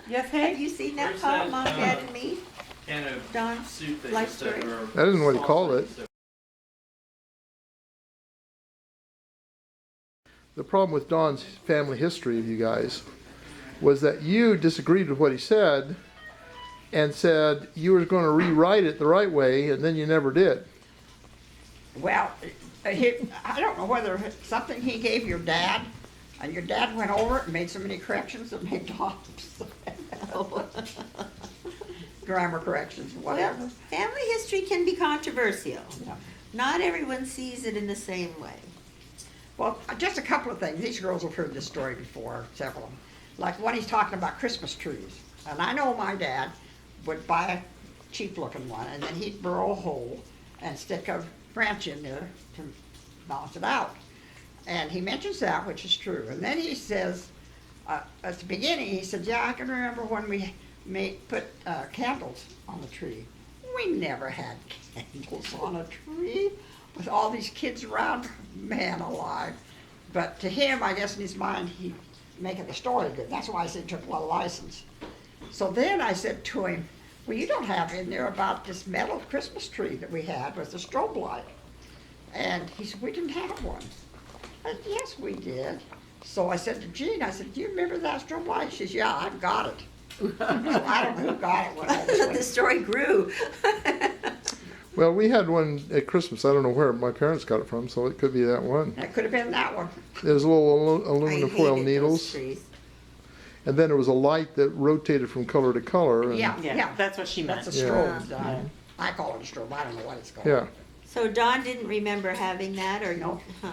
Yes, Have hey? you seen that Where's called that, Mom, Dad, and Me? Can of Don, soup that life you said, story. or That isn't what he sauce called that it. you said. The problem with Don's family history of you guys was that you disagreed with what he said and said you were going to rewrite it the right way, and then you never did. Well, I don't know whether it's something he gave your dad, and your dad went over it and made so many corrections that made Tom's grammar corrections, whatever. Well, family history can be controversial. Yeah. Not everyone sees it in the same way. Well, just a couple of things. These girls have heard this story before, several of them. Like when he's talking about Christmas trees. And I know my dad would buy a cheap-looking one, and then he'd burrow a hole and stick a branch in there to balance it out. And he mentions that, which is true. And then he says, at the beginning, he said, yeah, I can remember when we put candles on the tree. We never had candles on a tree with all these kids around, man alive. But to him, I guess in his mind, he's making the story good. That's why I said he took a lot of license. So then I said to him, well, you don't have in there about this metal Christmas tree that we had with the strobe light. And he said, we didn't have one. I said, yes, we did. So I said to Jean, I said, do you remember that strobe light? She says, yeah, I've got it. So I don't know who got it when all this The went. story grew. Well, we had one at Christmas. I don't know where my parents got it from, so it could be that one. That could have been that one. There's little I aluminum foil hated those needles, trees. and then there was a light that rotated from color to color. And, Yeah, Yeah, yeah. that's what she meant. That's a Yeah. strobe. Yeah. I call it a strobe. I don't know what it's called. Yeah. So Don didn't remember having that, or No. Huh.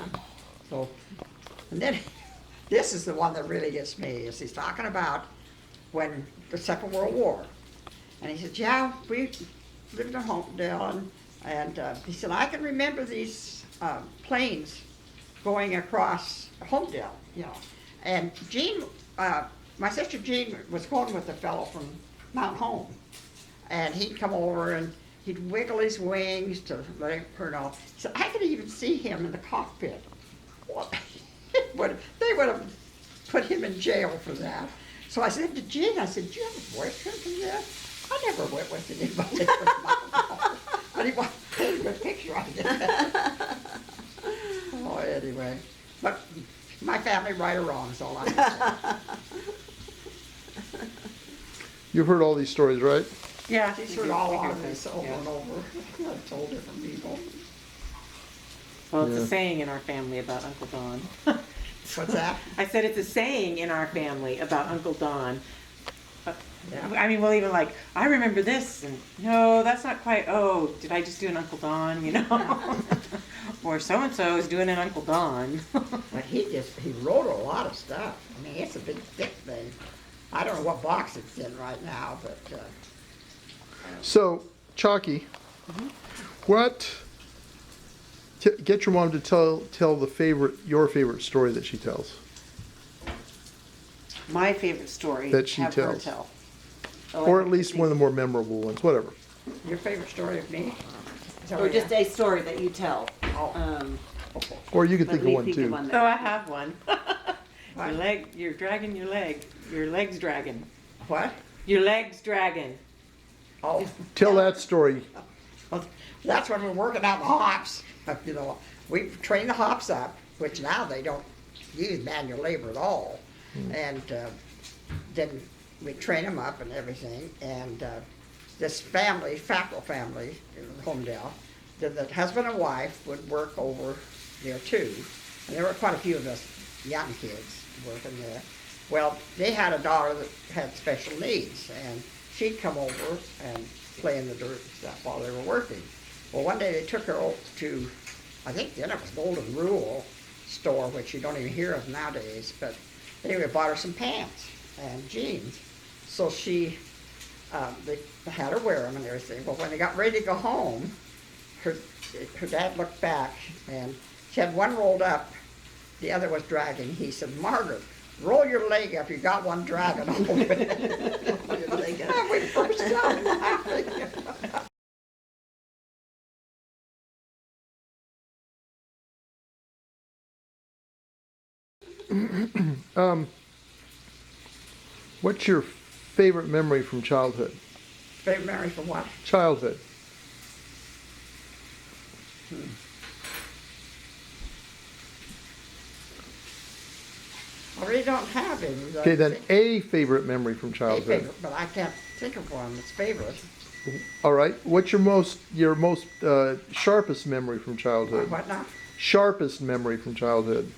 So, and then, this is the one that really gets me, is he's talking about when the Second World War. And he said, yeah, we lived in Homedale, and he said, I can remember these planes going across Homedale, you know. And Jean, my sister Jean was going with a fellow from Mount Home. And he'd come over and he'd wiggle his wings to let her know. So I could even see him in the cockpit. Well, they would have put him in jail for that. So I said to Jean, I said, do you have a boyfriend from there? I never went with anybody from Mount Home. But he wanted to take a good picture of it. Oh, anyway. But my family, right or wrong, is all I can say. You've heard all these stories, right? Yeah. She's we heard do- all we do of this think, over yeah. and over. I've told different people. Well, it's Yeah. a saying in our family about Uncle Don. What's that? I said it's a saying in our family about Uncle Don. Yeah. I mean, we'll even like, I remember this, and no, that's not quite, oh, did I just do an Uncle Don, you know? Or so-and-so is doing an Uncle Don. But he wrote a lot of stuff. I mean, it's a big, thick thing. I don't know what box it's in right now, but, So, Chalky, get your mom to tell your favorite story that she tells. My favorite story. That she have her tells. tell. Or at least one of the more memorable ones, whatever. your favorite story of me? Is that Or what just you- a story that you tell. Oh, okay. Or you could Let think of me one think too. of one that- Oh, I have one. What? You're dragging your leg. Your leg's dragging. What? Your leg's dragging. Oh, Tell that story. well, that's when we're working out the hops. You know, we train the hops up, which now they don't use manual labor at all. And then we train them up and everything. And this family, Fackrell family in Homedale, the husband and wife would work over there too. And there were quite a few of us young kids working there. Well, they had a daughter that had special needs, and she'd come over and play in the dirt and stuff while they were working. Well, one day they took her to, I think then it was Golden Rule store, which you don't even hear of nowadays, but anyway, bought her some pants and jeans. So they had her wear them and everything. But when they got ready to go home, her dad looked back, and she had one rolled up, the other was dragging. He said, Margaret, roll your leg up, you got one dragging over it. Roll your leg up. And we burst out laughing. What's your favorite memory from childhood? Favorite memory from what? Childhood. I really don't have any. Okay, then a favorite memory from A childhood. favorite, but I can't think of one that's favorite. All right. What's your most sharpest memory from childhood? What now? Sharpest memory from childhood.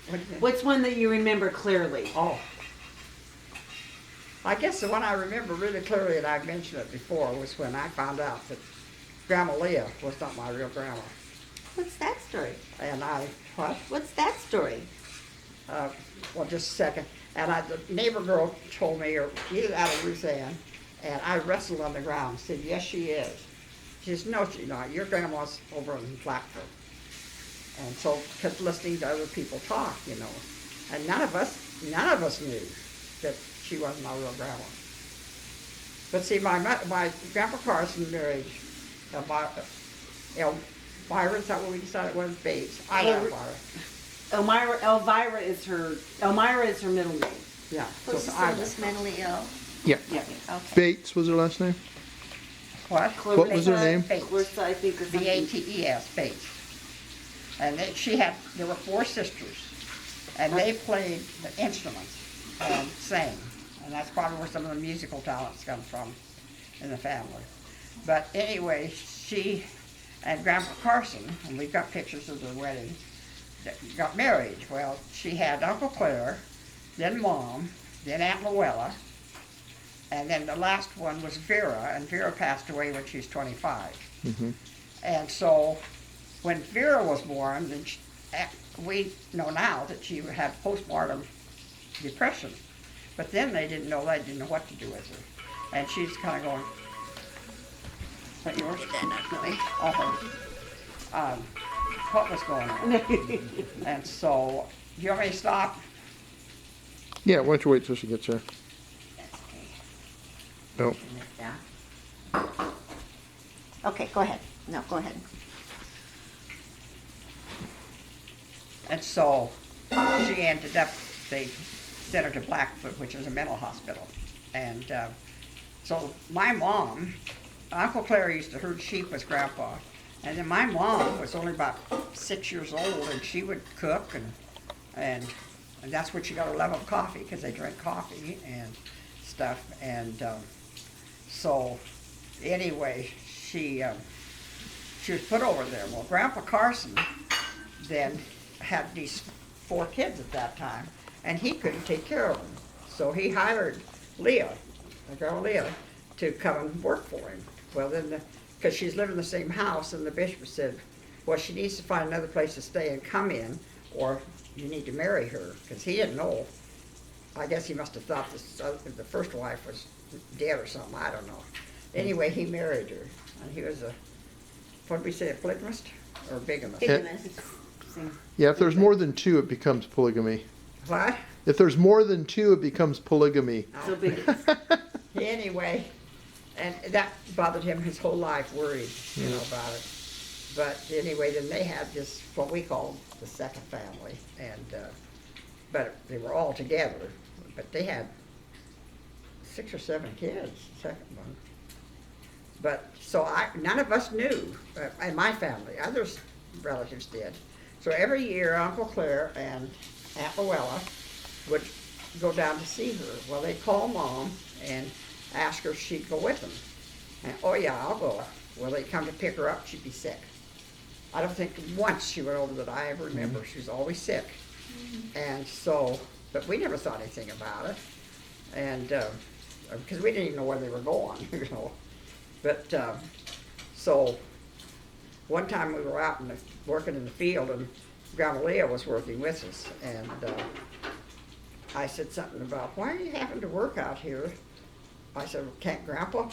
What do you think? What's one that you remember clearly? Oh. I guess the one I remember really clearly, and I've mentioned it before, was when I found out that Grandma Leah was not my real grandma. What's that story? And what? What's that story? Well, just a second. And the neighbor girl told me, or either out of Ruth Ann, and I wrestled on the ground and said, yes, she is. She says, no, she's not. Your grandma's over in Blackfoot. And so kept listening to other people talk, you know. And none of us knew that she wasn't my real grandma. But see, my Grandpa Carson married Elvira, is that what we decided it was? Bates. I love Elvira. Elmira is her middle name. Yeah. Was So this I one was mentally ill? Yeah. Yeah. Okay. Bates was her last name? What? What was her name? Bates. Clarissa, I think, or something. Bates, Bates. And there were 4 sisters, and they played the instruments and sang. And that's probably where some of the musical talents come from in the family. But anyway, she and Grandpa Carson, and we've got pictures of their wedding, got married. Well, she had Uncle Claire, then Mom, then Aunt Luella, and then the last one was Vera, and Vera passed away when she was 25. Mm-hmm. And so when Vera was born, then we know now that she had postpartum depression. But then they didn't know what to do with her. And she's kind of going, is that yours? What was going on? And so, do you want me to stop? Yeah, why don't you wait till she gets here? No. Okay, go ahead. No, go ahead. And so she ended up, they sent her to Blackfoot, which is a mental hospital. And so my mom, Uncle Claire used to herd sheep with Grandpa. And then my mom was only about 6 years old, and she would cook, and that's where she got her love of coffee, because they drank coffee and stuff. And so anyway, she was put over there. Well, Grandpa Carson then had these 4 kids at that time, and he couldn't take care of them. So he hired Leah, the girl Leah, to come and work for him. Well, then, because she's living in the same house, and the bishop said, well, she needs to find another place to stay and come in, or you need to marry her, because he didn't know. I guess he must have thought the first wife was dead or something, I don't know. Anyway, he married her, and he was what did we say, a polygamist or a bigamist? Bigamist. Yeah, if there's more than 2, it becomes polygamy. What? If there's more than 2, it becomes polygamy. So big. Anyway, and that bothered him his whole life, worried, about it. But anyway, then they had this, what we call the second family, and but they were all together. But they had 6 or 7 kids, the second one. But so none of us knew, in my family. Others relatives did. So every year, Uncle Claire and Aunt Luella would go down to see her. Well, they'd call Mom and ask her if she'd go with them. And, oh yeah, I'll go. Well, they'd come to pick her up, she'd be sick. I don't think once she went over that I ever remember. She was always sick. And so, but we never thought anything about it. And, because we didn't even know where they were going, But, so, one time we were out working in the field, and Grandma Leah was working with us, and I said something about, why are you having to work out here? I said, well, can't Grandpa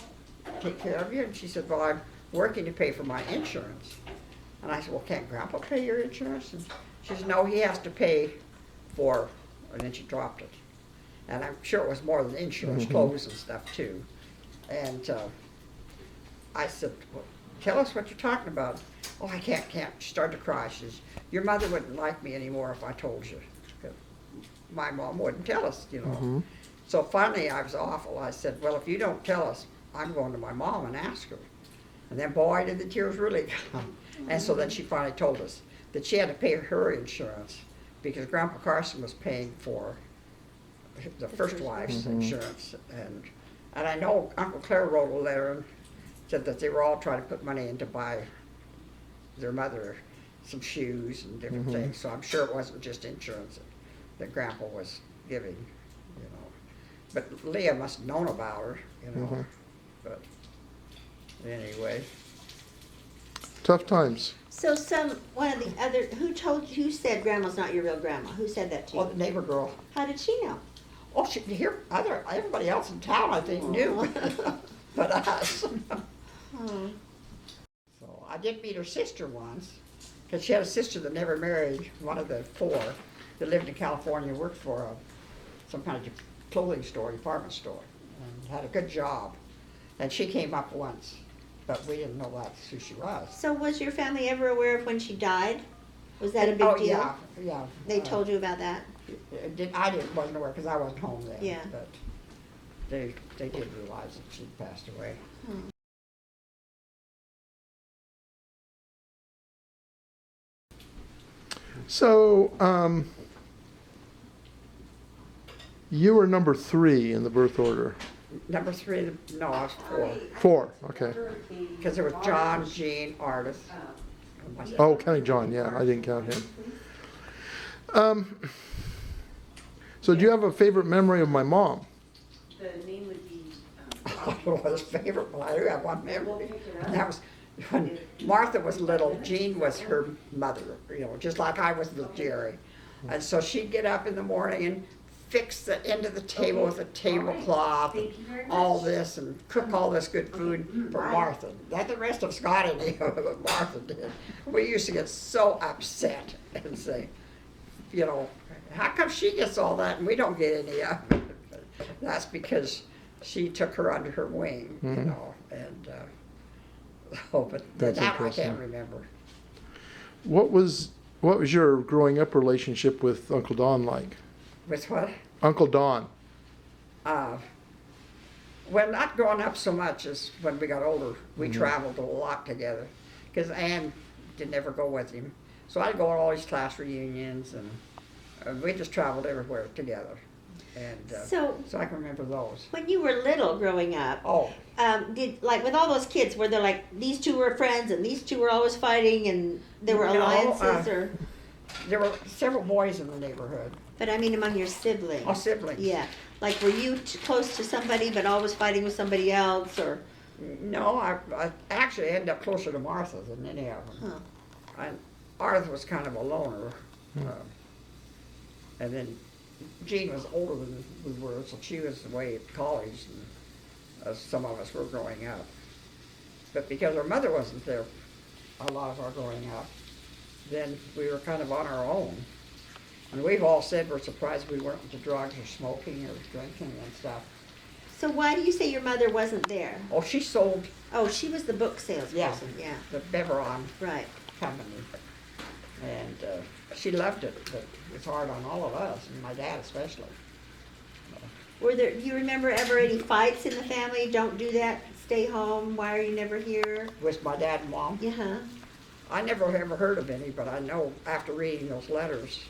take care of you? And she said, well, I'm working to pay for my insurance. And I said, well, can't Grandpa pay your insurance? And she said, no, he has to pay for, and then she dropped it. And I'm sure it was more than insurance, clothes and stuff too. And I said, well, tell us what you're talking about. Oh, I can't. She started to cry. She says, your mother wouldn't like me anymore if I told you. My mom wouldn't tell us, So finally, I was awful. I said, well, if you don't tell us, I'm going to my mom and ask her. And then, boy, did the tears really come. And so then she finally told us that she had to pay her insurance because Grandpa Carson was paying for the first wife's insurance. And I know Uncle Claire wrote a letter and said that they were all trying to put money in to buy their mother some shoes and different things. So I'm sure it wasn't just insurance that Grandpa was giving, you know. But Leah must have known about her, you know. But anyway. Tough times. So one of the other, who said grandma's not your real grandma? Who said that to you? Oh, the neighbor girl. How did she know? Oh, she everybody else in town, I think, knew, but us. Oh. So I did meet her sister once, because she had a sister that never married, one of the four that lived in California, worked for some kind of clothing store, department store, and had a good job. And she came up once, but we didn't know that's who she was. So was your family ever aware of when she died? Was that a big Oh, deal? yeah, yeah. They told you about that? Wasn't aware, because I wasn't home then. Yeah. But they did realize that she'd passed away. So, you were number 3 in the birth order. Number 3, no, I was 4. 4, okay. Because there was John, Jean, Artis. and myself. Oh, counting John, yeah, I didn't count him. So do you have a favorite memory of my mom? The name would be, I don't know what his favorite, but I do have one memory. And that was when Martha was little, Jean was her mother, you know, just like I was with Jerry. And so she'd get up in the morning and fix the end of the table with a tablecloth and all this and cook all this good food for Martha. Not the rest of us got any of it, but Martha did. We used to get so upset and say, you know, how come she gets all that and we don't get any of it? That's because she took her under her wing, you know, and but That's that I interesting. can't remember. What was your growing up relationship with Uncle Don like? With what? Uncle Don. Well, not growing up so much as when we got older. We traveled a lot together because Ann didn't ever go with him. So I'd go to all his class reunions and we just traveled everywhere together. And So- so I can remember those. When you were little growing up, Oh, did, like, with all those kids, were there like, these two were friends and these two were always fighting and there were No, alliances or, there were several boys in the neighborhood. but I mean among your siblings? All siblings. Yeah, like were you close to somebody but always fighting with somebody else or? No, I actually ended up closer to Martha than any of them. And Arthur was kind of a loner. And then Jean was older than we were, so she was away at college, and as some of us were growing up. But because our mother wasn't there a lot of our growing up, then we were kind of on our own. And we've all said we're surprised we weren't into drugs or smoking or drinking and stuff. So why do you say your mother wasn't there? Oh, she sold Oh, she was the book salesperson, yeah, the Beveron right. company. And she loved it, but it was hard on all of us, and my dad especially. Do you remember ever any fights in the family? Don't do that, stay home, why are you never here? With my dad and mom. Yeah, I never ever heard of any, but I know after reading those letters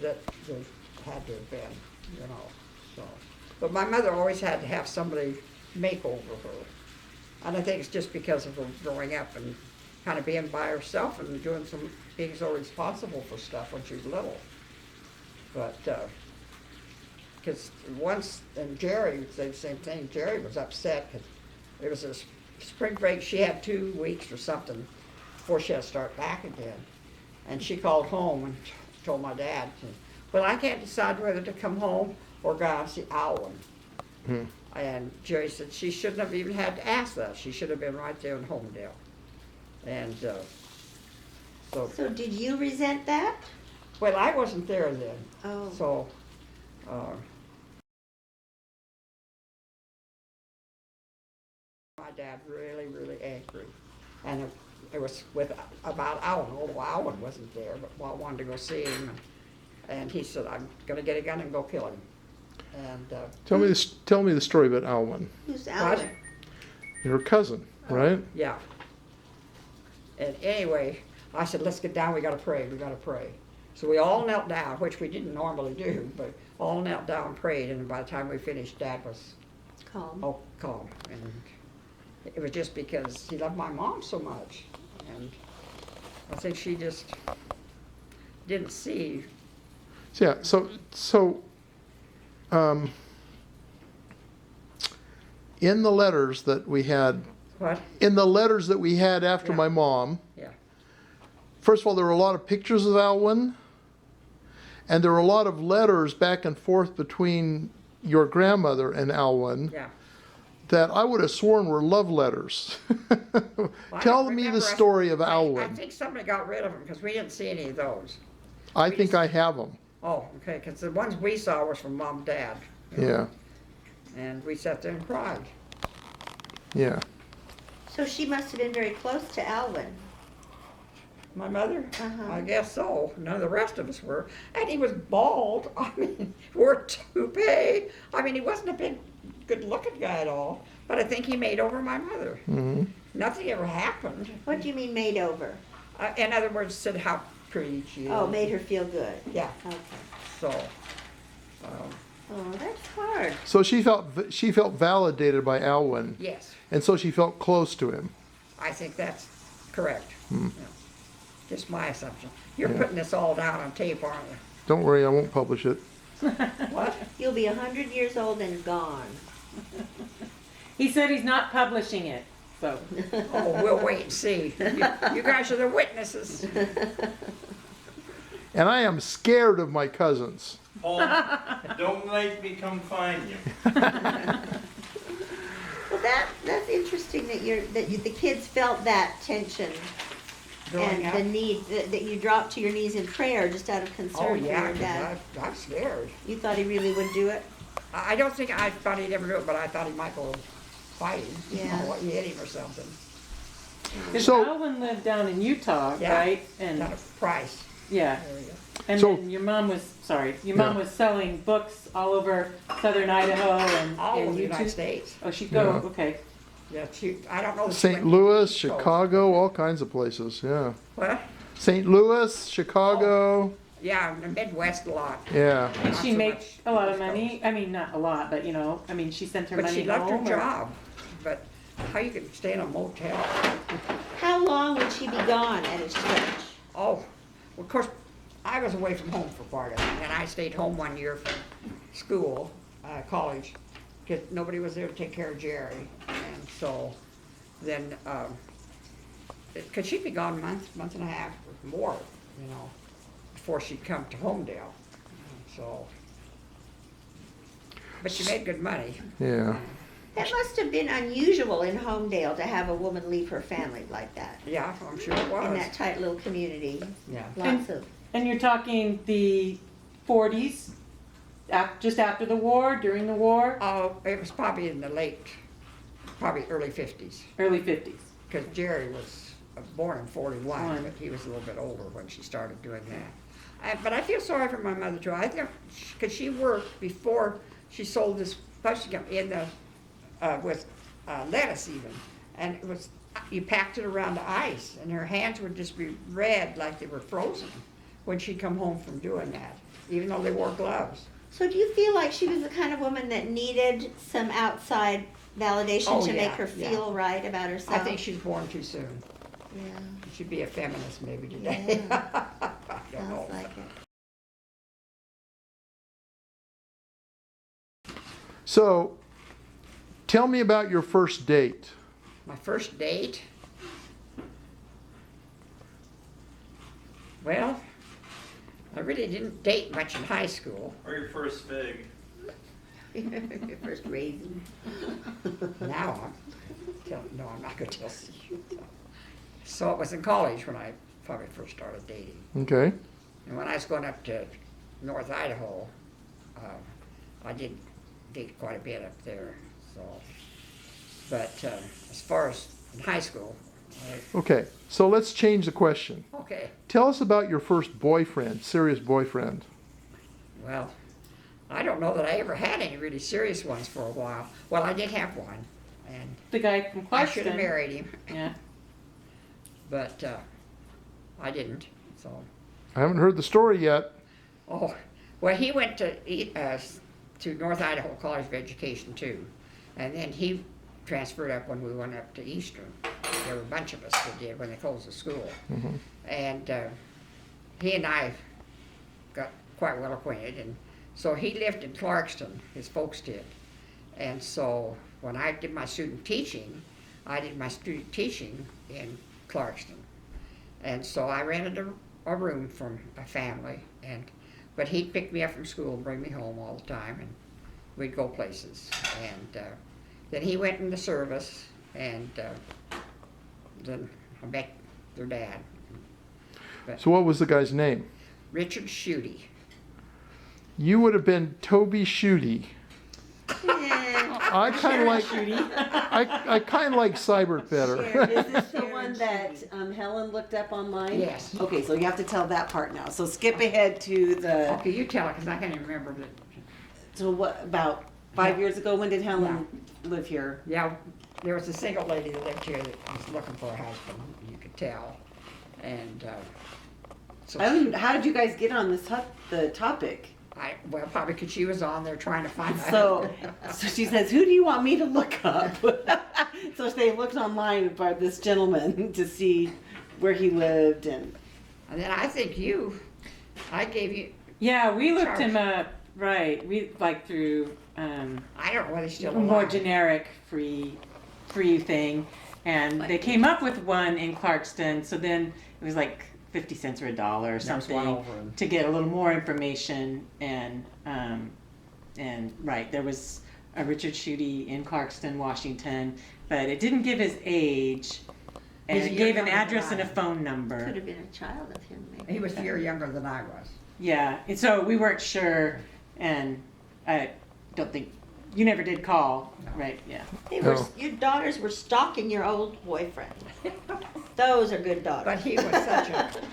that there had to have been, you know. So, but my mother always had to have somebody make over her, and I think it's just because of her growing up and kind of being by herself and being so responsible for stuff when she was little. But because once, and Jerry would say the same thing. Jerry was upset because it was a spring break. She had 2 weeks or something before she had to start back again. And she called home and told my dad, well, I can't decide whether to come home or go out and see Alwyn. And Jerry said she shouldn't have even had to ask that. She should have been right there in Homedale. And so did you resent that? well, I wasn't there then. Oh. So, my dad really, really angry. And it was about Alwyn, although Alwyn wasn't there, but I wanted to go see him. And he said, I'm gonna get a gun and go kill him. And, Tell me the story about Alwyn, Who's Alvin? your cousin, right? yeah. And anyway, I said, let's get down, we gotta pray. So we all knelt down, which we didn't normally do, but all knelt down and prayed, and by the time we finished, Dad was Calm. calm. And it was just because he loved my mom so much. And I think she just didn't see. Yeah, in the letters that we had, What? after Yeah. my mom, Yeah. first of all, there were a lot of pictures of Alwyn, and there were a lot of letters back and forth between your grandmother and Alwyn Yeah. that I would have sworn were love letters. Well, I Tell don't me remember. the story of I Alwyn. think somebody got rid of them because we didn't see any of those. I we think just- I have them. Oh, okay, because the ones we saw was from Mom and Dad. you know, Yeah, And we sat there and cried. yeah. So she must have been very close to Alvin. My mother? Uh-huh. I guess so. None of the rest of us were. And he was bald. I mean, wore toupee. I mean, he wasn't a big, good-looking guy at all. But I think he made over my mother. Hmm. Nothing ever happened. What do you mean made over? In other words, said how pretty she is. Oh, made her feel good. Yeah. Okay. So, Oh, that's hard. So she felt validated by Alwyn, yes, and so she felt close to him. I think that's correct. Hmm. Yeah. Just my assumption. You're Yeah. putting this all down on tape, aren't you? Don't worry, I won't publish it. What? You'll be 100 years old and gone. He said he's not publishing it, so. Oh, we'll wait and see. You guys are the witnesses. And I am scared of my cousins. Paul, don't make me come find you. Well, that's interesting that the kids felt that tension Growing and up. the need that you dropped to your knees in prayer just out of concern Oh, for yeah, your 'cause dad. I'm scared. You thought he really would do it? I don't think I thought he'd ever do it, but I thought he might go fighting. Yeah. You know, he hit him or something. Because So- Alvin lived down in Utah, Yeah. right? And, Not a price. yeah. area. And So- then your mom was Yeah. selling books all over southern Idaho and All and over the United YouTube. States. Oh, she'd go, Yeah. okay. Yeah, I don't know. the St. twin- Louis, Chicago, all kinds of places, yeah. What? St. Louis, Chicago, Yeah, in the Midwest a lot. yeah. And Not she so made much a lot of East money. I mean, not a lot, but she sent her But money she left home. her or- job. But how you could stay in a motel? How long would she be gone at a stretch? Oh, well, of course, I was away from home for part of it, and I stayed home one year from school, college, because nobody was there to take care of Jerry, and so then, because she'd be gone month and a half or more, you know, before she'd come to Homedale, so. But she made good money. Yeah. That must have been unusual in Homedale to have a woman leave her family like that. Yeah, I'm sure it In was. that tight little community. Yeah. Lots of. And you're talking the 40s, just after the war, during the war, Oh, it was probably in the probably early 50s. early 50s. Because Jerry was born in 41, One. but he was a little bit older when she started doing that. But I feel sorry for my mother too. I think, because she worked before she sold this pushing in the, with lettuce even. And it was, you packed it around the ice and her hands would just be red like they were frozen when she'd come home from doing that, even though they wore gloves. So do you feel like she was the kind of woman that needed some outside validation Oh, to make yeah, her yeah. feel right about herself? I think she was born too soon. Yeah, She'd be a feminist maybe today. I don't know. sounds like it. So, tell me about your first date. My first date? Well, I really didn't date much in high school. Or your first fig. Your first raisin. Now no, I'm not going to tell you. So it was in college when I probably first started dating. Okay. And when I was going up to North Idaho, I did date quite a bit up there. So, but as far as in high school, Okay. So let's change the question. okay. Tell us about your first boyfriend, serious boyfriend. Well, I don't know that I ever had any really serious ones for a while. Well, I did have one, and The guy from I should have Clarkston. married him, Yeah. but I didn't. So, I haven't heard the story yet. oh, well, he went to North Idaho College of Education too, and then he transferred up when we went up to Eastern. There were a bunch of us that did when they closed the school, and he and I got quite well acquainted, and so he lived in Clarkston. His folks did, and so when I did my student teaching, I did my student teaching in Clarkston, and so I rented a room from a family, but he'd pick me up from school and bring me home all the time, and we'd go places. And then he went in the service, and then I met their dad, So what was the guy's name? Richard Schutte. You would have been Toby Schutte. I kind of like I kind of like Seibert better. Is this the one that Helen looked up online? Yes. Okay, so you have to tell that part now. So skip ahead to the, Okay, you tell it, because I can't even remember the, to what, about 5 years ago? When did Helen live here? yeah, there was a single lady that lived here that was looking for a husband, you could tell. And so How did you guys get on this the topic? well, probably because she was on there trying to find out. So she says, who do you want me to look up? So they looked online for this gentleman to see where he lived and. And then I think I gave you, Yeah, we looked Charles. him up, right, we, like through, I don't know whether he's still a more alive. generic free thing. And they came up with one in Clarkston, so then it was like 50 cents or $1 or Next something one over and- to get a little more information. And right, there was a Richard Schutte in Clarkston, Washington, but it didn't give his age. And He's a it year gave an younger than address and a I. phone number. Could have been a child of him, maybe. He was a year younger than I was. Yeah, and so we weren't sure, and I don't think, you never did call, right? Yeah. No. Your daughters were stalking your old boyfriend. Those are good daughters. But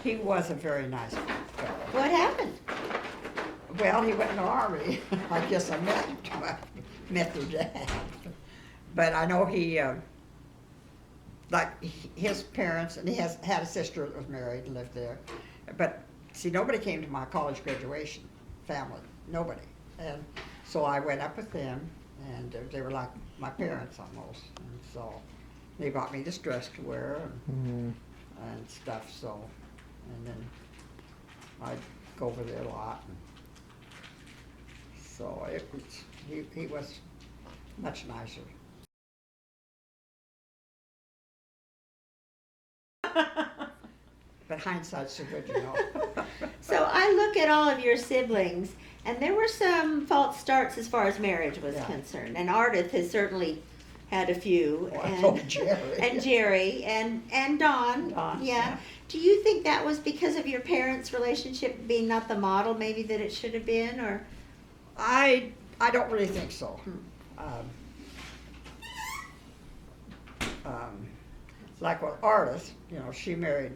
he was a very nice fellow. What happened? Well, he went in the army. I guess I met their dad. But I know he, his parents, and he had a sister that was married and lived there. But see, nobody came to my college graduation family, nobody. And so I went up with them, and they were like my parents almost. And so they bought me this dress to wear and stuff. So, and then I'd go over there a lot. And so he was much nicer. But hindsight's so good, you know. So I look at all of your siblings, and there were some false starts as far as marriage was Yeah. concerned. And Ardith has certainly had a few. Oh, I and, told Jerry. and Jerry and Dawn. Dawn, Yeah. yeah. Do you think that was because of your parents' relationship being not the model maybe that it should have been, or? I don't really think so. Like with Ardith, you know, she married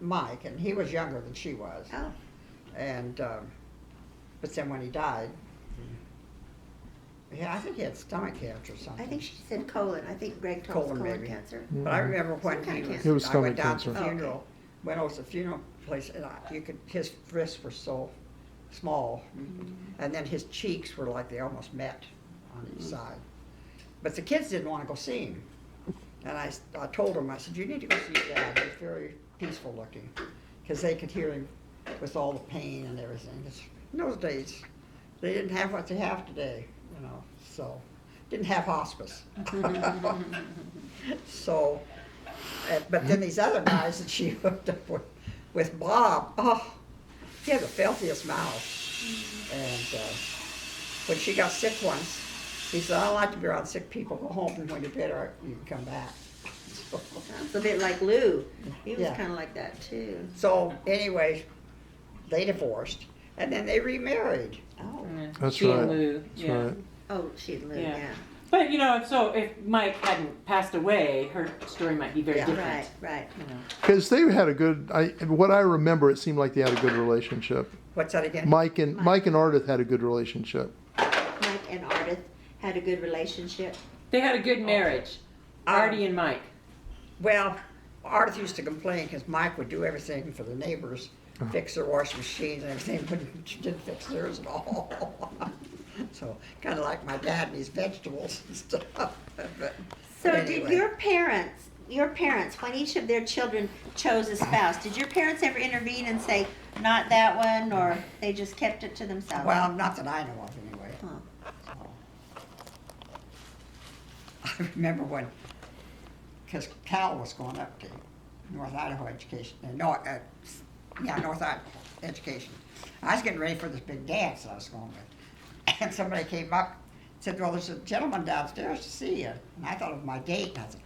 Mike, and he was younger than she was. Oh. And but then when he died, yeah, I think he had stomach cancer or something. I think she said colon. I think Greg told us Colon, colon maybe. cancer. But I remember when Some kind of he was, cancer. It was I stomach went down to the cancer. funeral. When I was at the funeral place, and his wrists were so small, and then his cheeks were like they almost met on each side. But the kids didn't want to go see him, and I told them, I said, you need to go see your dad. He's very peaceful looking, because they could hear him with all the pain and everything. 'Cause in those days, they didn't have what they have today, you know. So didn't have hospice. So, but then these other guys that she hooked up with Bob, oh, he had the filthiest mouth. And when she got sick once, he said, I don't like to be around sick people. Go home, and when you're better, you can come back. It's a bit like Lou. He was Yeah. kind of like that too. So anyway, they divorced, and then they remarried. Oh. Yeah. That's She and right. Lou, That's yeah. right. Oh, she Lou. Yeah. Yeah. But you know, so if Mike hadn't passed away, her story might be very Yeah. different. Right. Right. You know. Because they had a good. What I remember, it seemed like they had a good relationship. What's that again? Mike and Ardith had a good relationship. had a good relationship? They had a good marriage, Artie and Mike. Well, Arthur used to complain because Mike would do everything for the neighbors, fix their washing machines and everything, but she didn't fix theirs at all. So, kind of like my dad and his vegetables and stuff. But So anyway. did your parents, when each of their children chose a spouse, did your parents ever intervene and say, not that one, or they just kept it to themselves? Well, not that I know of anyway. Huh. I remember when, because Cal was going up to North Idaho Education, North Idaho Education. I was getting ready for this big dance that I was going with. And somebody came up and said, well, there's a gentleman downstairs to see you. And I thought of my date, and I said,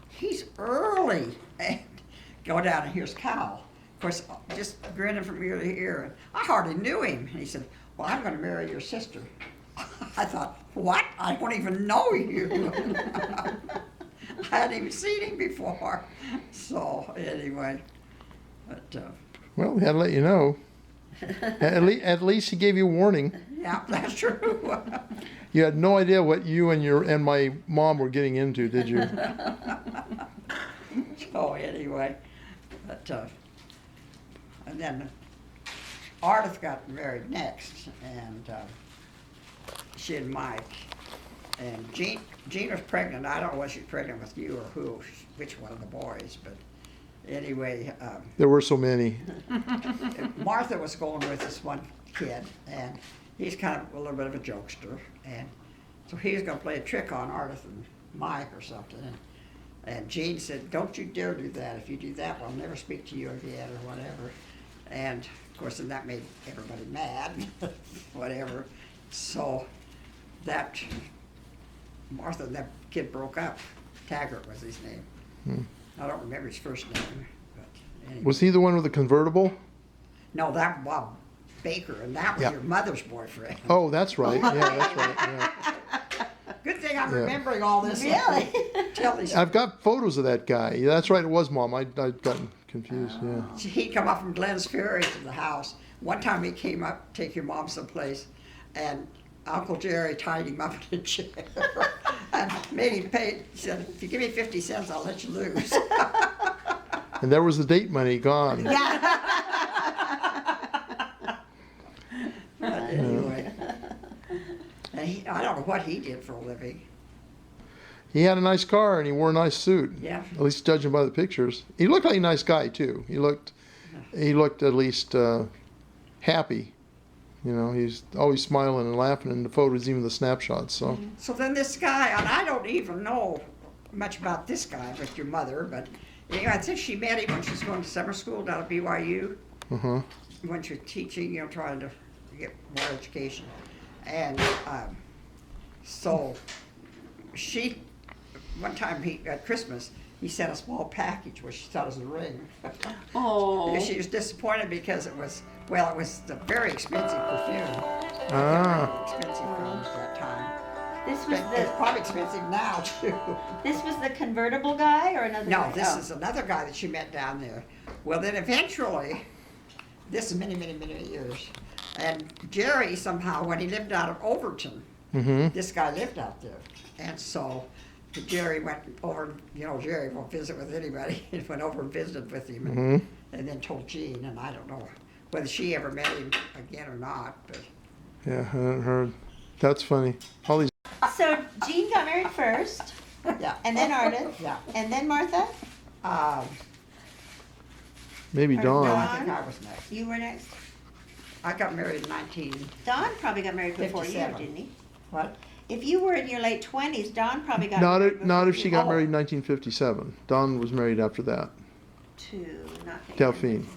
he's early. And go down, and here's Cal. Of course, just grinning from ear to ear. And I hardly knew him. And he said, well, I'm going to marry your sister. I thought, what? I don't even know you. I hadn't even seen him before. So, anyway. But, Well, we had to let you know. At least he gave you a warning. yeah, that's true. You had no idea what you and my mom were getting into, did you? So, anyway. But, and then Ardith got married next, and she and Mike. And Jean was pregnant. I don't know whether she was pregnant with you or which one of the boys, but anyway. There were so many. Martha was going with this one kid, and he's kind of a little bit of a jokester, and so he was going to play a trick on Ardith and Mike or something. And Jean said, don't you dare do that. If you do that, we'll never speak to you again or whatever. And of course, then that made everybody mad, whatever. So that Martha and that kid broke up. Taggart was his name. I don't remember his first name. But anyway. Was he the one with the convertible? No, that Bob Baker, and that was Yeah. your mother's boyfriend. Oh, that's right. Yeah, that's right. Yeah. Good thing I'm Yeah. remembering all this. Really? Tell these. I've got photos of that guy. Yeah, that's right. It was Mom. I'd gotten confused. Yeah. He'd come up from Glenn's Ferry to the house. One time he came up, take your mom someplace, and Uncle Jerry tied him up in a chair and made him pay. He said, if you give me 50 cents, I'll let you lose. And there was the date money gone. But anyway. And I don't know what he did for a living. He had a nice car and he wore a nice suit. Yeah. At least judging by the pictures. He looked like a nice guy too. He looked at least happy. You know, he's always smiling and laughing in the photos, even the snapshots. So So then this guy, and I don't even know much about this guy with your mother, but anyway, I think she met him when she was going to summer school down at BYU. When she was teaching, you know, trying to get more education. And so one time at Christmas, he sent a small package, which she thought was a ring. Oh. She was disappointed because it was a very expensive perfume. Ah. Expensive perfume at that time. This was But it's the probably expensive now too. this was the convertible guy or another No, guy? this Oh. is another guy that she met down there. Well, then eventually, this is many, many, many years, and Jerry somehow, when he lived out of Overton, this guy lived out there, and so Jerry went over. You know, Jerry won't visit with anybody. He went over and visited with him, and then told Jean, and I don't know whether she ever met him again or not, but. yeah, I hadn't heard. That's funny. All these. So Jean got married first, Yeah. and then Ardith, Yeah. and then Martha. Maybe Or Dawn. No, Dawn? I think I was next. You were next. I got married in 19. Don probably got married before you, 57. didn't he? What? If you were in your late 20s, Don probably got Not married if, not if before she you. got married in 1957. Dawn was married after that. To not think. Delphine.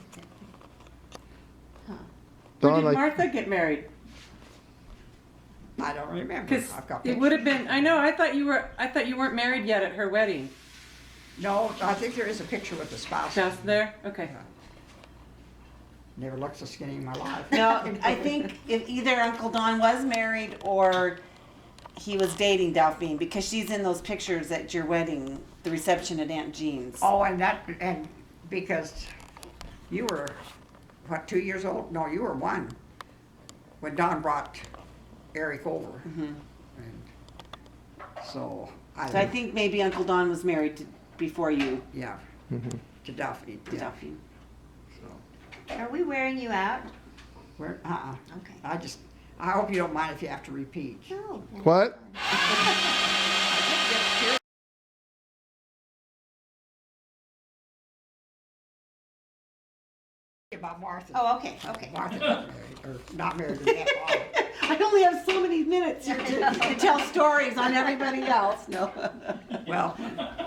Huh. When Dawn, did like, Martha get married? I don't remember. Because I've got it would have pictures. been. I know. I thought you weren't married yet at her wedding. No, I think there is a picture with the spouse. Just there. Okay. Never looked so skinny in my life. No, I think if either Uncle Don was married or he was dating Delphine, because she's in those pictures at your wedding, the reception at Aunt Jean's. Oh, and because you were, what, 2 years old? No, you were 1 when Don brought Eric over. And So So I think maybe Uncle Don was married before you, yeah, to Duffy. to Yeah. Duffy. So Are we wearing you out? we're Okay. I hope you don't mind if you have to repeat. No. What? About Martha. Oh, okay, okay. Martha got married, or not married to that Bob. I only have so many minutes here to tell stories on everybody else. No. Well,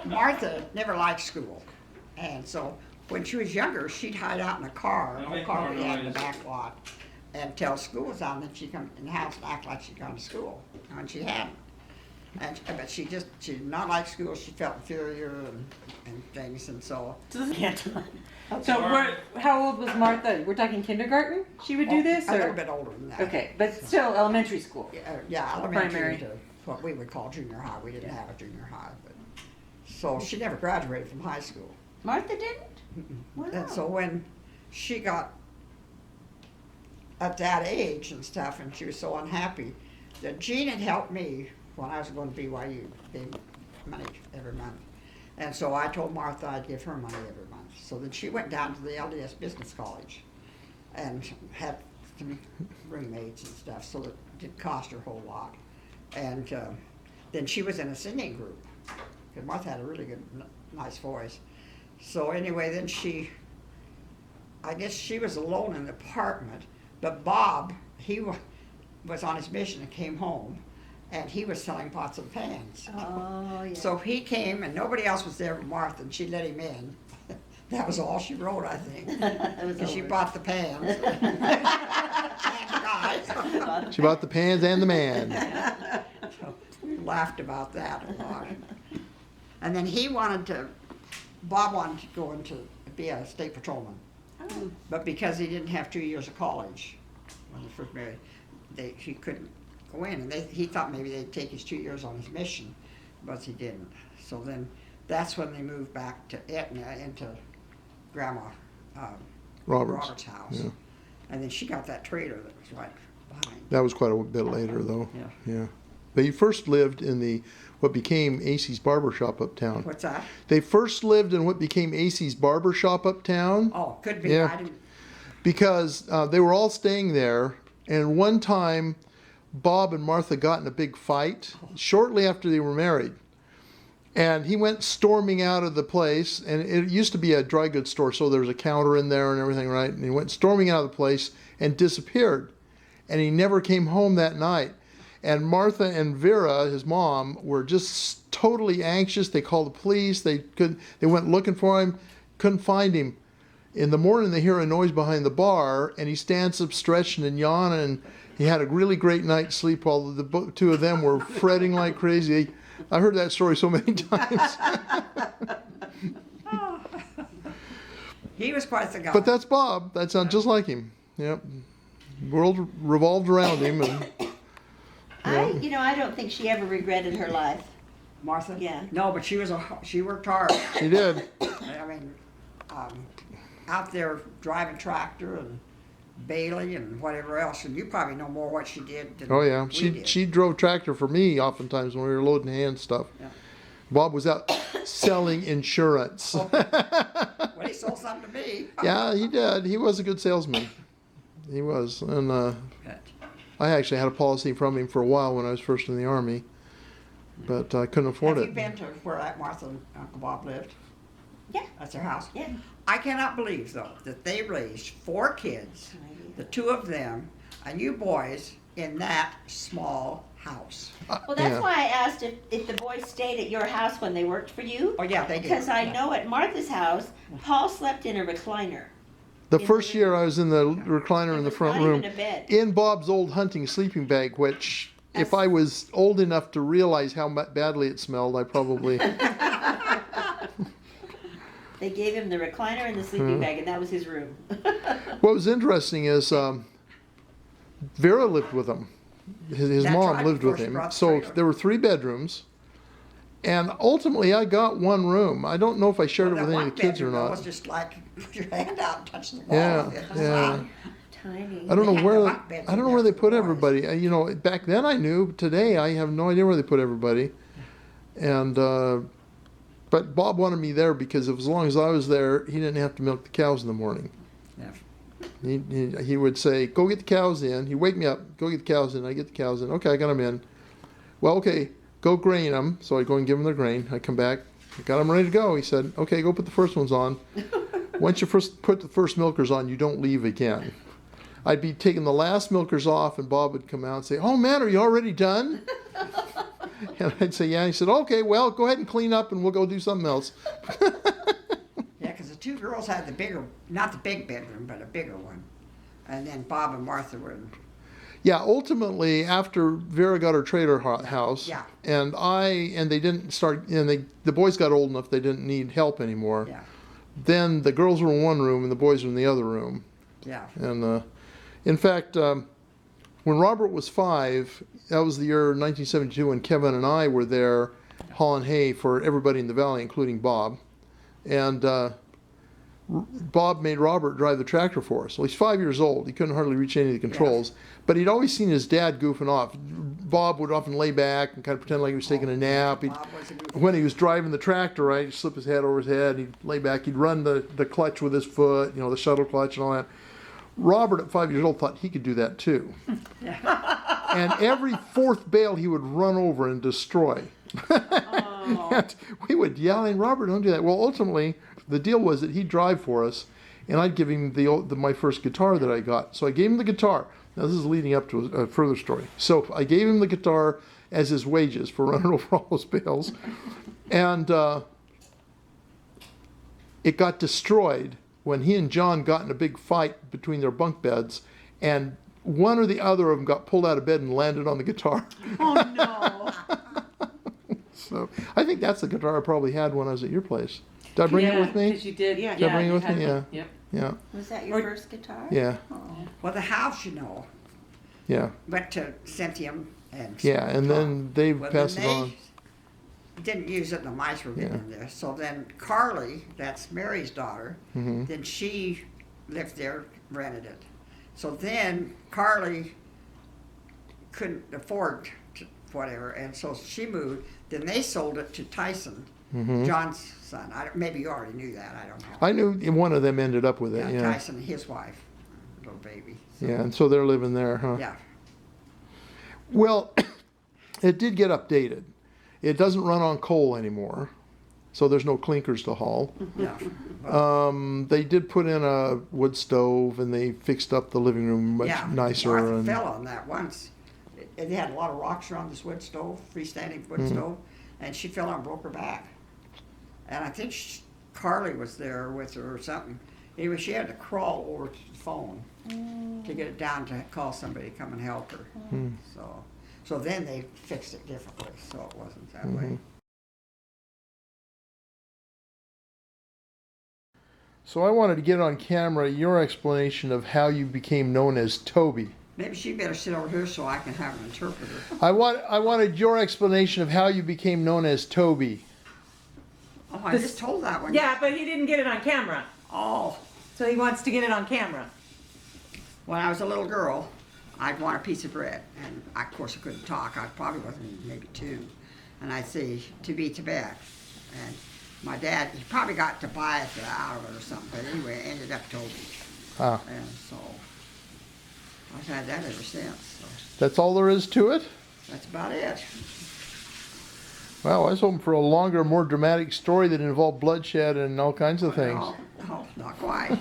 Martha never liked school. And so when she was younger, she'd hide out in a car, a car we had in the back lot, and tell school was on, then she'd come in the house and act like she'd gone to school, when she hadn't. But she did not like school. She felt inferior and things, and so. So how old was Martha? We're talking kindergarten? She would do this, A little or? bit older than that. Okay, but still elementary school. Yeah, elementary Primary. to what we would call junior high. We didn't have a junior high, but, so she never graduated from high school. Martha didn't? Wow. And so when she got at that age and stuff, and she was so unhappy, that Jean had helped me when I was going to BYU, gave money every month. And so I told Martha I'd give her money every month. So then she went down to the LDS Business College and had some roommates and stuff, so it didn't cost her a whole lot. And then she was in a singing group, because Martha had a really good, nice voice. So anyway, then I guess she was alone in the apartment, but Bob, he was on his mission and came home, and he was selling pots and pans. Oh, yeah. So he came, and nobody else was there but Martha, and she let him in. That was all she wrote, I think, because she bought the pans. And the guy. She bought the pans and the man. So we laughed about that a lot. And then Bob wanted to go into, be a state patrolman. Oh. But because he didn't have 2 years of college when he first married, he couldn't go in. And he thought maybe they'd take his 2 years on his mission, but he didn't. So then that's when they moved back to Etna, into Grandma Robert's house. Yeah. And then she got that trailer that was right behind. That was quite a bit later, though. Yeah. Yeah. But you first lived in what became Acey's Barber Shop uptown. What's that? They first lived in what became Acey's Barber Shop uptown. Oh, could be. Yeah. I didn't. Because they were all staying there, and one time Bob and Martha got in a big fight shortly after they were married. And he went storming out of the place, and it used to be a dry goods store, so there was a counter in there and everything, right? And he went storming out of the place and disappeared. And he never came home that night. And Martha and Vera, his mom, were just totally anxious. They called the police. They went looking for him, couldn't find him. In the morning, they hear a noise behind the bar, and he stands up stretching and yawning. And he had a really great night's sleep while the two of them were fretting like crazy. I heard that story so many times. He was quite the guy. But that's Bob. That sounds just like him. Yep. World revolved around him. And, I don't think she ever regretted her life. Martha? Yeah. No, but she worked hard. she did. I mean, out there driving tractor and Bailey and whatever else, and you probably know more what she did than Oh yeah, we did. she drove tractor for me oftentimes when we were loading hand stuff. Yeah. Bob was out selling insurance. Well, he sold something to me. Yeah, he did. He was a good salesman. He was, and But I actually had a policy from him for a while when I was first in the Army, but I couldn't afford have it. you been to where Aunt Martha and Uncle Bob lived? Yeah. That's their house. Yeah. I cannot believe, though, that they raised 4 kids, the 2 of them, and you boys, in that small house. Well, that's Yeah. why I asked if the boys stayed at your house when they worked for you. Oh, yeah, they did. Because I Yeah. know at Martha's house, Paul slept in a recliner. The in first the year I was in the recliner in the It was front not room, even a bed. in Bob's old hunting sleeping bag, which if I was old enough to realize how badly it smelled, I probably. They gave him the recliner and the sleeping bag, and that was his room. What was interesting is Vera lived with him. His That's mom right, lived with before she him. brought the So trailer. there were 3 bedrooms. And ultimately, I got one room. I don't know if I shared Well, it with that any of the kids or one bedroom, though, not. was just like put your hand out and touch the wall. Yeah, It was yeah. like- Tiny. I don't They know had where the bunk beds I don't in know where there they for put the boys. everybody. Back then I knew. Today I have no idea where they put everybody. And but Bob wanted me there because as long as I was there, he didn't have to milk the cows in the morning. Yeah. He would say, "Go get the cows in." He'd wake me up, "Go get the cows in." I get the cows in. Okay, I got them in. Well, okay, go grain them. So I go and give them their grain. I come back, I got them ready to go. He said, "Okay, go put the first ones on." Once you first put the first milkers on, you don't leave again. I'd be taking the last milkers off, and Bob would come out and say, "Oh man, are you already done?" And I'd say, "Yeah." He said, "Okay, well, go ahead and clean up, and we'll go do something else." Yeah, because the two girls had the bigger, not the big bedroom, but a bigger one. And then Bob and Martha were, Yeah, ultimately, after Vera got her trailer house, Yeah. and they didn't start, and the boys got old enough they didn't need help anymore. yeah, Then the girls were in one room and the boys were in the other room. yeah. And in fact, when Robert was 5, that was the year 1972, when Kevin and I were there hauling hay for everybody in the valley, including Bob. And Bob made Robert drive the tractor for us. Well, he's 5 years old. He couldn't hardly reach any of the controls. But he'd always seen his dad goofing off. Bob would often lay back and kind of pretend like he was taking a nap. Bob was a good When he was driving the tractor, right, he'd slip his head over his head. He'd lay back. He'd run the clutch with his foot, the shuttle clutch and all that. Robert, at 5 years old, thought he could do that too. And every fourth bale he would run over and destroy. And we would yell, and Robert, don't do that. Well, ultimately, the deal was that he'd drive for us, and I'd give him my first guitar that I got. So I gave him the guitar. Now, this is leading up to a further story. So I gave him the guitar as his wages for running over all those bales. And it got destroyed when he and John got in a big fight between their bunk beds, and one or the other of them got pulled out of bed and landed on the guitar. Oh no. So I think that's the guitar I probably had when I was at your place. Did I bring it with me? Because you did, yeah. Did I bring it you with had me? one. Yeah. Yep. Yeah. Was that your first guitar? Yeah. Oh. Well, the house, Yeah. went to Cynthia and Yeah. And then they Well, passed then it on. didn't use it, and the mice were getting Yeah. in there. So then Carly, that's Mary's daughter, Mm-hmm. then she lived there, rented it. So then Carly couldn't afford whatever, and so she moved. Then they sold it to Tyson, Mm-hmm. John's son. Maybe you already knew that. I don't know. I knew one of them ended up with it. Yeah. Tyson and his wife, little baby. So, Yeah. And so they're living there, huh? yeah. Well, it did get updated. It doesn't run on coal anymore, so there's no clinkers to haul. Yeah. They did put in a wood stove, and they fixed up the living room much Yeah, nicer. Martha And fell on that once. They had a lot of rocks around this wood stove, freestanding wood stove, and she fell and broke her back. And I think Carly was there with her or something. Anyway, she had to crawl over to the phone to get it down to call somebody to come and help her. So then they fixed it differently, so it wasn't that way. So I wanted to get on camera your explanation of how you became known as Toby. Maybe she better sit over here so I can have an interpreter. I wanted your explanation of how you became known as Toby. Oh, I just told that one. Yeah, but he didn't get it on camera. Oh, So he wants to get it on camera. when I was a little girl, I'd want a piece of bread, and of course I couldn't talk. I probably wasn't maybe 2, and I'd say to be Tibet, and my dad, he probably got to buy it out of it or something, but anyway, it ended up Toby, Ah, and so I've had that ever since. So that's all there is to it? that's about it. Well, I was hoping for a longer, more dramatic story that involved bloodshed and all kinds of things. No, not quite.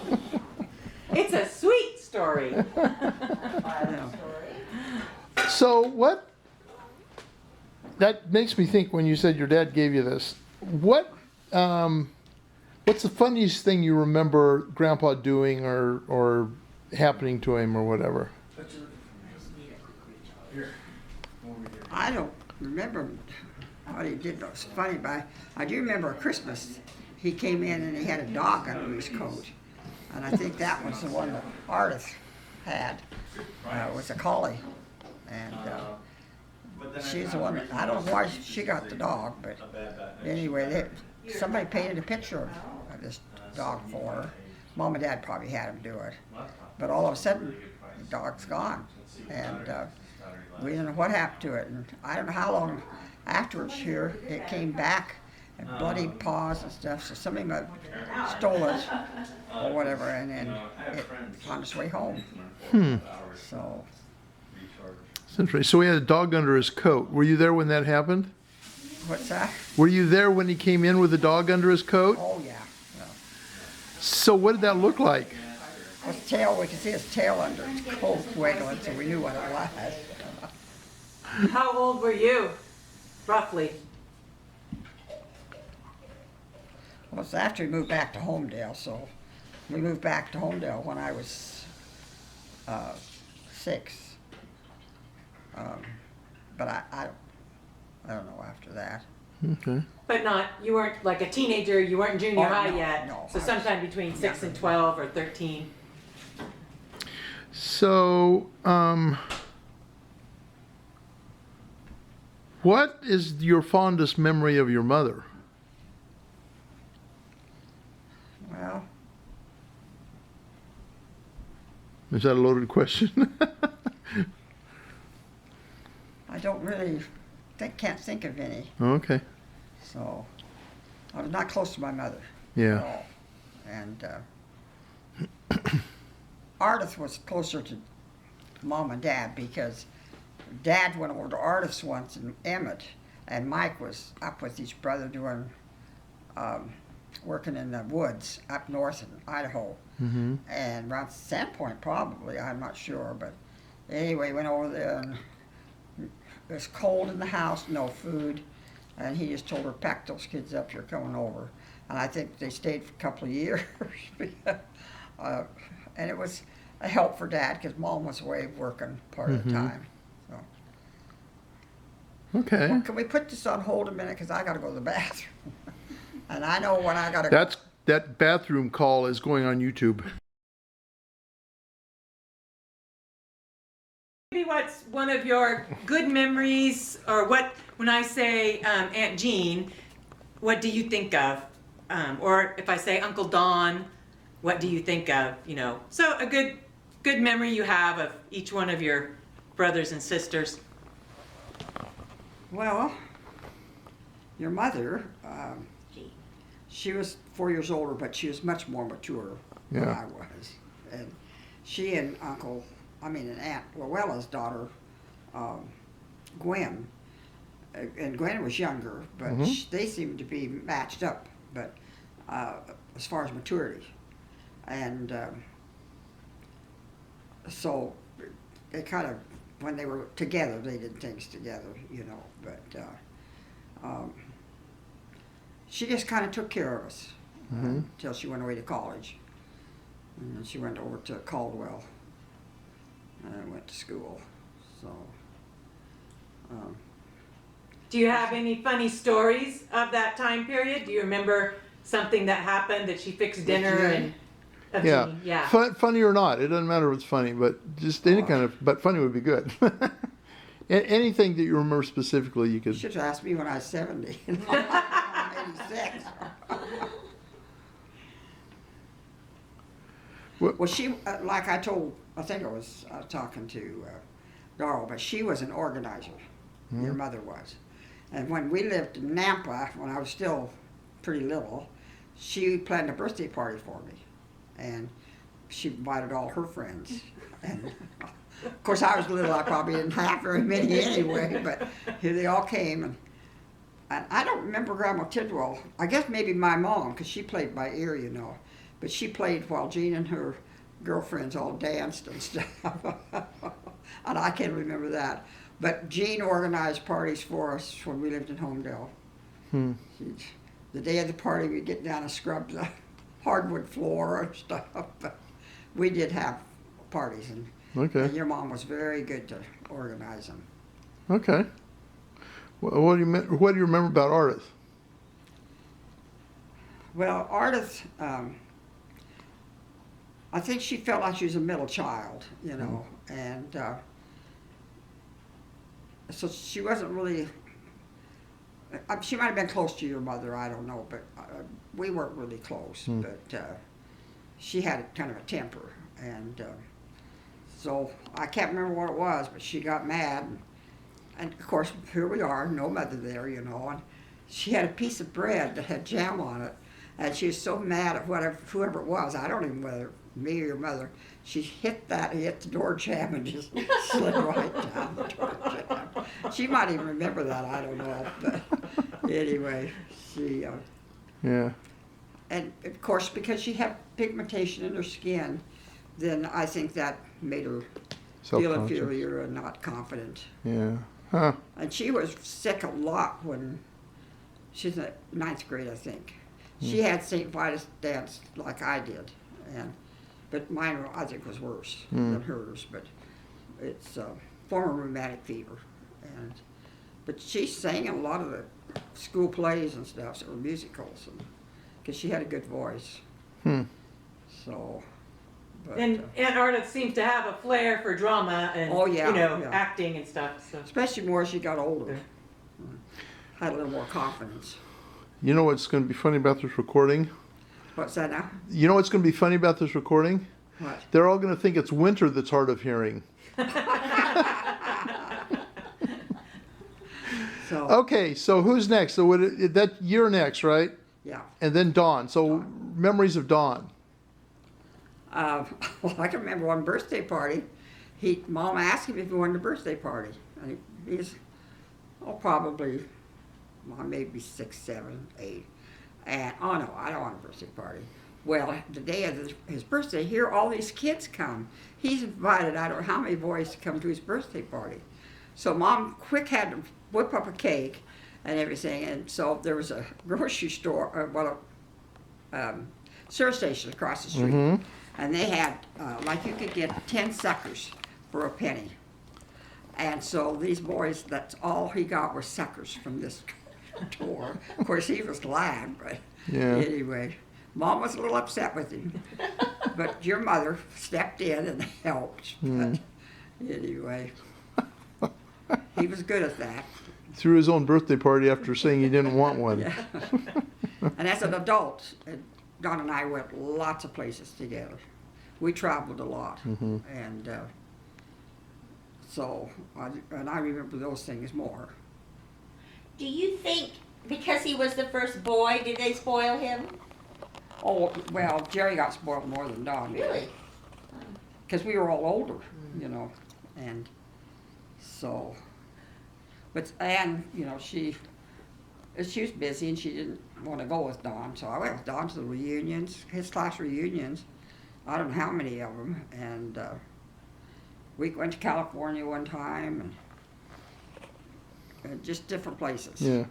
It's a sweet story. No. So what? That makes me think when you said your dad gave you this. What's the funniest thing you remember Grandpa doing or happening to him or whatever? I don't remember what he did that was funny, but I do remember Christmas. He came in and he had a dog under his coat. And I think that was the one that Artist had. It was a collie. And she's the one that, I don't know why she got the dog, but anyway, somebody painted a picture of this dog for her. Mom and Dad probably had him do it. But all of a sudden, the dog's gone. And we don't know what happened to it. And I don't know how long afterwards here, it came back and bloody paws and stuff, so somebody might have stole it or whatever, and then it found its way home. So, It's interesting. So he had a dog under his coat. Were you there when that happened? what's that? Were you there when he came in with the dog under his coat? Oh, yeah. So what did that look like? His tail, we could see his tail under his coat wiggling, so we knew what it was. How old were you, roughly? Well, it's after we moved back to Homedale, so we moved back to Homedale when I was 6. But I don't know after that. Okay. But not, you weren't like a teenager, you weren't in junior Oh, high no, yet. no, So I was sometime between 6 and 12 or 13. So, what is your fondest memory of your mother? Well, Is that a loaded question? I don't really can't think of any. Okay. So I was not close to my mother at Yeah. all. And Ardith was closer to Mom and Dad because Dad went over to Ardith's once in Emmett, and Mike was up with his brother doing working in the woods up north in Idaho, and around Sandpoint probably, I'm not sure, but anyway, went over there and it was cold in the house, no food, and he just told her, pack those kids up, you're coming over. And I think they stayed for a couple of years. And it was a help for Dad because Mom was away working part of the time. So. Okay. Well, can we put this on hold a minute because I got to go to the bathroom. And I know when I got to That bathroom call is going on YouTube. Maybe what's one of your good memories, or what, when I say Aunt Jean, what do you think of? Or if I say Uncle Don, what do you think of? You know, so a good memory you have of each one of your brothers and sisters. Well, your mother, she was 4 years older, but she was much more mature than Yeah. I was. And she and and Aunt Luella's daughter, Gwen, and Gwen was younger, but they seemed to be matched up, but as far as maturity. And so they kind of, when they were together, they did things together, you know, but she just kind of took care of us until she went away to college. And then she went over to Caldwell and went to school. So. Do you have any funny stories of that time period? Do you remember something that happened that she fixed dinner and? Of Yeah. Jean? Yeah. Funny or not, it doesn't matter if it's funny, but just any kind of, but funny would be good. Anything that you remember specifically, you You could. should have asked me when I was 70. I'm 86. Well, she, like I think I was talking to Daryl, but she was an organizer. Your mother was. And when we lived in Nampa, when I was still pretty little, she planned a birthday party for me. And she invited all her friends. And of course, I was little, I probably didn't have very many anyway, but here they all came. And I don't remember Grandma Tidwell. I guess maybe my mom, because she played by ear, you know. But she played while Jean and her girlfriends all danced and stuff. And I can't remember that. But Jean organized parties for us when we lived in Homedale. The day of the party, we'd get down and scrub the hardwood floor and stuff. But we did have parties, and your mom was very good to organize them. Okay. What do you remember about Ardith? Well, Ardith, I think she felt like she was a middle child, you know, and so she wasn't really. She might have been close to your mother, I don't know, but we weren't really close. But she had kind of a temper, and so I can't remember what it was, but she got mad. And And of course, here we are, no mother there, you know, and she had a piece of bread that had jam on it, and she was so mad at whoever it was, I don't even know whether me or your mother, she hit the door jam and just slid right down the door jam. She might even remember that, I don't know, but anyway, she, Yeah. and of course, because she had pigmentation in her skin, then I think that made her feel Self-conscious. inferior and not confident. Yeah. Huh. And she was sick a lot when she's in ninth grade, I think. She had St. Vitus dance like I did, but mine I think was worse than hers. But it's former rheumatic fever, but she sang in a lot of the school plays and stuff, or musicals, because she had a good voice. So. But, And Aunt Arda seems to have a flair for drama and Oh, yeah, yeah. acting and stuff. So. especially more as she got older, had a little more confidence. You know what's going to be funny about this recording? What's that now? You know what's going to be funny about this recording? What? They're all going to think it's winter that's hard of hearing. So Okay, so who's next? So you're next, right? yeah. And then Dawn. So memories of Dawn. Well, I can remember one birthday party. Mom asked him if he wanted a birthday party, and he's probably, well, maybe 6, 7, 8. And oh no, I don't want a birthday party. Well, the day of his birthday, here all these kids come. He's invited I don't know how many boys to come to his birthday party. So Mom quick had to whip up a cake and everything, and so there was a grocery store, service station across the street. And they had, like you could get 10 suckers for a penny. And so these boys, that's all he got was suckers from this store. Of course, he was glad, but Yeah. anyway, Mom was a little upset with him. But your mother stepped in and helped. But anyway, he was good at that. Threw his own birthday party after saying he didn't want one. Yeah. And as an adult, Don and I went lots of places together. We traveled a lot, and so I remember those things more. Do you think because he was the first boy, did they spoil him? Oh well, Jerry got spoiled more than Don did. Really? Because we were all older, you know, and so. But Ann, you know, she was busy and she didn't want to go with Don, so I went with Don to the reunions, his class reunions. I don't know how many of them, and we went to California one time, and just different places. Yeah.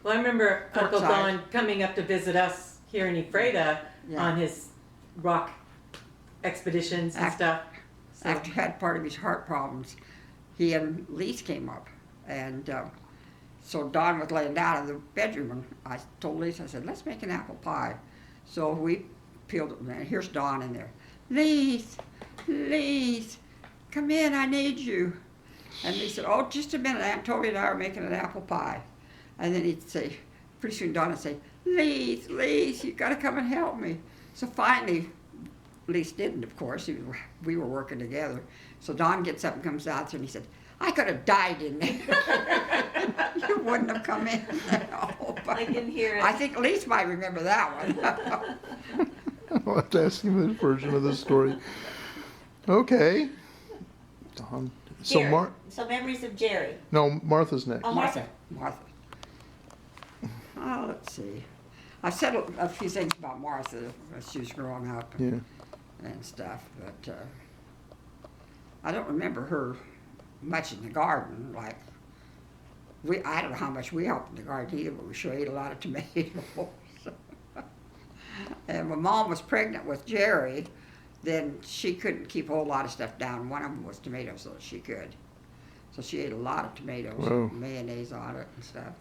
Well, I remember Uncle Portside. Don coming up to visit us here in Ephrata Yeah. on his rock expeditions and stuff. So, After he had part of his heart problems, he and Lise came up, and so Don was laying down in the bedroom, and I told Lise, I said, let's make an apple pie. So we peeled it, and here's Don in there. Lise, come in, I need you. And he said, oh, just a minute, Aunt Toby and I are making an apple pie. And then he'd say, pretty soon Don would say, Lise, you gotta come and help me. So finally, Lise didn't, of course, we were working together. So Don gets up and comes out there and he said, I could have died in there. You wouldn't have come in. No, but I can hear it. I think Lise might remember that one. I'll have to ask him his version of the story. Okay. Dawn. So Jerry. So memories of Jerry. No, Martha's next. Oh, Martha. Martha. Oh, let's see. I've said a few things about Martha as she was growing up Yeah. and stuff, but I don't remember her much in the garden. Like, I don't know how much we helped in the garden either, but we sure ate a lot of tomatoes. And when Mom was pregnant with Jerry, then she couldn't keep a whole lot of stuff down. One of them was tomatoes, so she could. So she ate a lot of tomatoes, Whoa. and mayonnaise on it and stuff.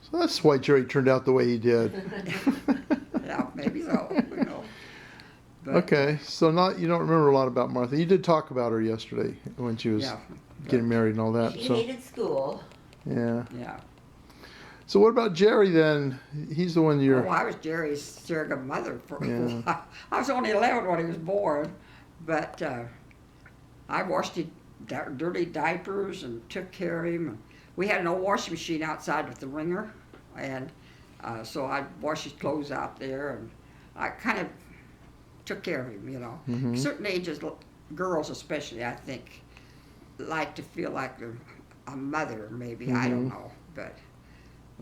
So that's why Jerry turned out the way he did. Yeah, maybe so. You know. But, Okay, so you don't remember a lot about Martha. You did talk about her yesterday when she was Yeah. getting married and all that. She So hated school. yeah. Yeah. So what about Jerry then? He's the one you're. Oh, I was Jerry's surrogate mother for a Yeah. while. I was only 11 when he was born, but I watched him dirty diapers and took care of him. We had an old washing machine outside with the wringer, and so I'd wash his clothes out there, and I kind of took care of him, you know. Certain ages, girls especially, I think, like to feel like they're a mother, maybe, I don't know. But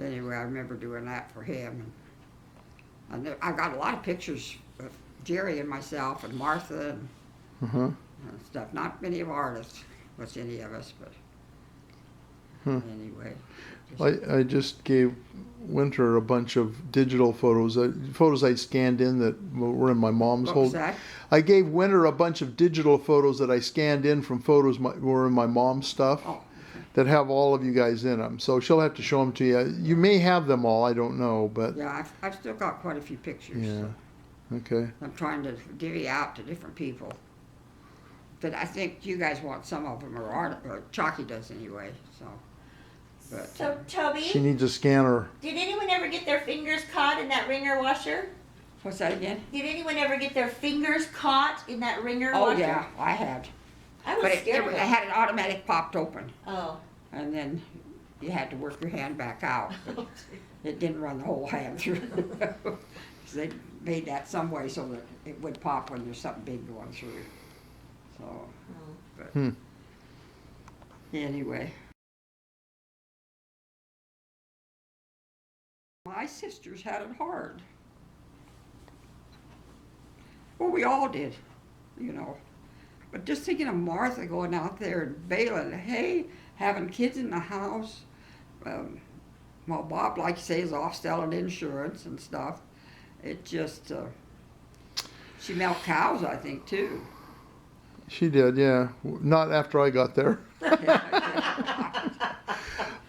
anyway, I remember doing that for him. And I got a lot of pictures of Jerry and myself and Martha and stuff. Not many of artists, was any of us, but anyway. I just gave Winter a bunch of digital photos, photos I scanned in that were in my mom's What was hold. that? I gave Winter a bunch of digital photos that I scanned in from photos were in my mom's stuff Oh, that have all of you guys in them. So she'll have to show them to you. You may have them all, I don't know, but yeah, I've still got quite a few pictures. yeah. So Okay. I'm trying to divvy out to different people. But I think you guys want some of them, or Chalky does anyway, so. But, So, Toby, She needs a scanner. did anyone ever get their fingers caught in that wringer washer? what's that again? Did anyone ever get their fingers caught in that wringer Oh, washer? yeah, I had. I was But scared of it it. had an automatic popped open, Oh. and then you had to work your hand back out. But it didn't run the whole hand through. So they made that some way so that it would pop when there's something big going through. So, but anyway. My sisters had it hard. Well, we all did, you know. But just thinking of Martha going out there and baling hay, having kids in the house. Well, Bob, like you say, is off selling insurance and stuff. It just, she milked cows, I think, too. She did, yeah. Not after I got there.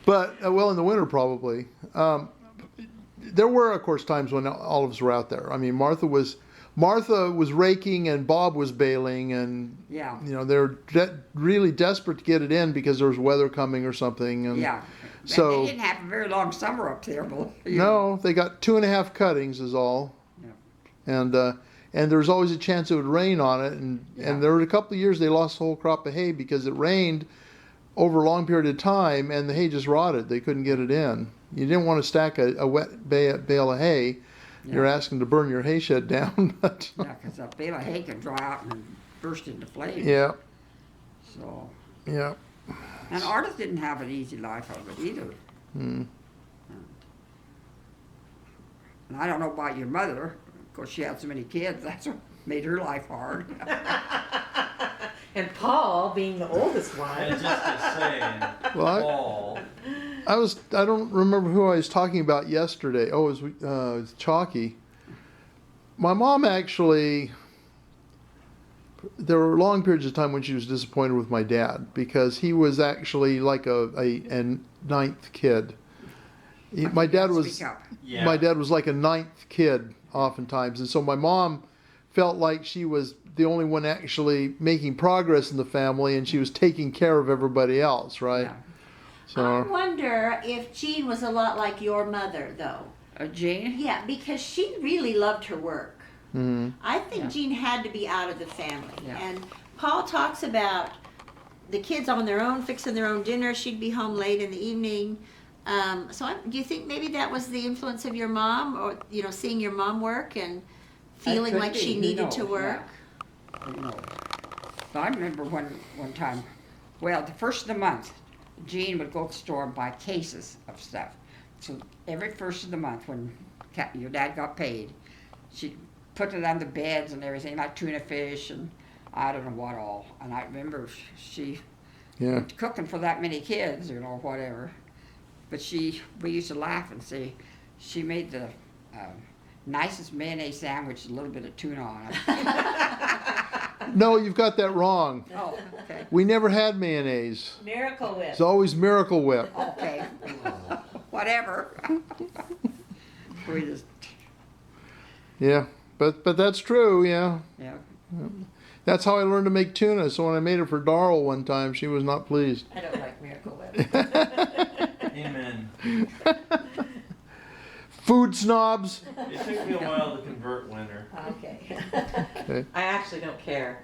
But, well, in the winter probably. There were, of course, times when all of us were out there. I mean, Martha was raking and Bob was baling, and Yeah. you know they're really desperate to get it in because there was weather coming or something. And Yeah. So they didn't have a very long summer up there, but no, they got 2.5 cuttings is all. Yeah. And there was always a chance it would rain on it, and there were a couple of years they lost the whole crop of hay because it rained over a long period of time and the hay just rotted. They couldn't get it in. You didn't want to stack a wet bale of hay. You're asking to burn your hay shed down. But Yeah, because a bale of hay can dry out and burst into flames. yeah, So, yeah. and artists didn't have an easy life of it either. Mm. And I don't know about your mother. Of course, she had so many kids. That's what made her life hard. And Paul, being the oldest And one. just to say, Well, Paul, I don't remember who I was talking about yesterday. Oh, it was Chalky. My mom actually, there were long periods of time when she was disappointed with my dad because he was actually like a ninth kid. My dad was Speak up. yeah. my dad was like a ninth kid oftentimes, and so my mom felt like she was the only one actually making progress in the family, and she was taking care of everybody else, right? Yeah. I So wonder if Jean was a lot like your mother, though. Jane? Yeah, because she really loved her work. mhm. I think Yeah. Jean had to be out of the family. Yeah. And Paul talks about the kids on their own, fixing their own dinner. She'd be home late in the evening. Do you think maybe that was the influence of your mom, or seeing your mom work and feeling could like be, she who needed to knows, work? No. But I remember one time, well, the first of the month, Jean would go to the store and buy cases of stuff. So every first of the month when your dad got paid, she'd put it on the beds and everything, like tuna fish and I don't know what all. And I remember she Yeah. cooking for that many kids, whatever. But we used to laugh and say she made the nicest mayonnaise sandwich with a little bit of tuna on it. No, you've got that wrong. Oh, okay. We never had mayonnaise. Miracle Whip. It's always Miracle Whip. Okay. Whatever. We just, Yeah, but that's true. Yeah, yeah. that's how I learned to make tuna. So when I made it for Daryl one time, she was not pleased. I don't like Miracle Whip. amen. Food snobs. It took me a while to convert Winter. Okay. Okay. I actually don't care.